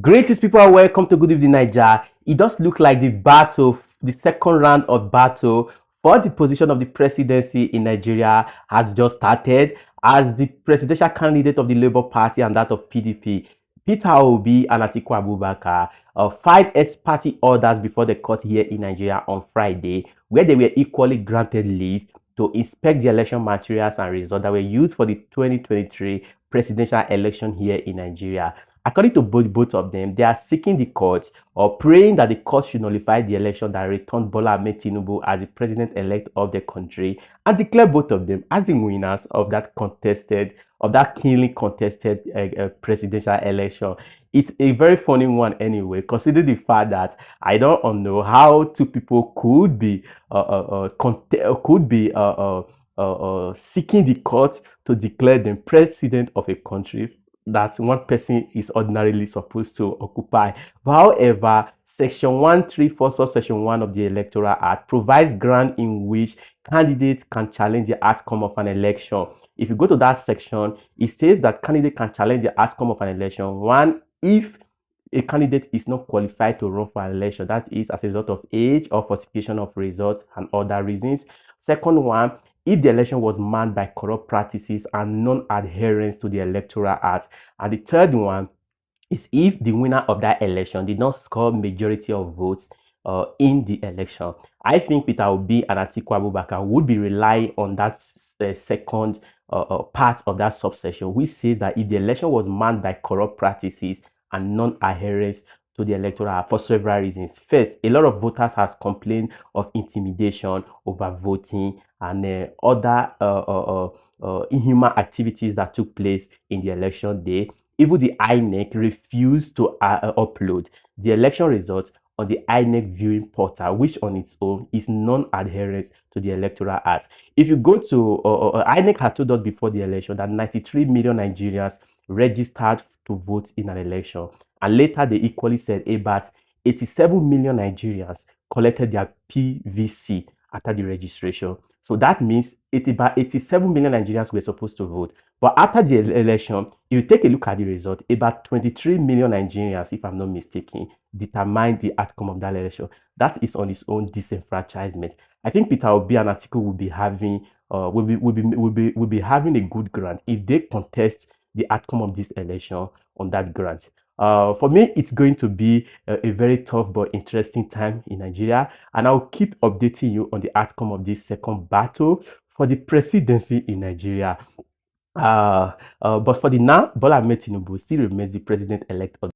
Greatest people, welcome to Good Evening Nigeria. It does look like the second round of battle for the position of the presidency in Nigeria has just started as the presidential candidate of the Labour Party and that of PDP, Peter Obi and Atiku Abubakar, filed ex-party orders before the court here in Nigeria on Friday, where they were equally granted leave to inspect the election materials and results that were used for the 2023 presidential election here in Nigeria. According to both of them, they are seeking the court or praying that the court should nullify the election that returned Bola Ahmed Tinubu as the president-elect of the country and declare both of them as the winners of that keenly contested presidential election. It's a very funny one anyway, considering the fact that I don't know how two people could be seeking the court to declare them president of a country that one person is ordinarily supposed to occupy. But however, Section 134, subsection 1 of the Electoral Act provides ground in which candidates can challenge the outcome of an election. If you go to that section, it says that candidates can challenge the outcome of an election. One, if a candidate is not qualified to run for an election, that is as a result of age or falsification of results and other reasons. Second one, if the election was marred by corrupt practices and non-adherence to the Electoral Act. And the third one is if the winner of that election did not score majority of votes in the election. I think Peter Obi and Atiku Abubakar would be relying on that second part of that subsection, which says that if the election was marred by corrupt practices and non-adherence to the Electoral Act for several reasons. First, a lot of voters has complained of intimidation, over voting, and other inhuman activities that took place in the election day. Even the INEC refused to upload the election results on the INEC viewing portal, which on its own is non-adherence to the Electoral Act. If you go to INEC had told us before the election that 93 million Nigerians registered to vote in an election, and later they equally said about 87 million Nigerians collected their PVC after the registration. So that means about 87 million Nigerians were supposed to vote. But after the election, if you take a look at the result, about 23 million Nigerians, if I'm not mistaken, determined the outcome of that election. That is on its own disenfranchisement. I think Peter Obi and Atiku will be having having a good grant if they contest the outcome of this election on that grant. For me, it's going to be a very tough but interesting time in Nigeria, and I'll keep updating you on the outcome of this second battle for the presidency in Nigeria. But for the now, Bola Ahmed Tinubu still remains the president-elect of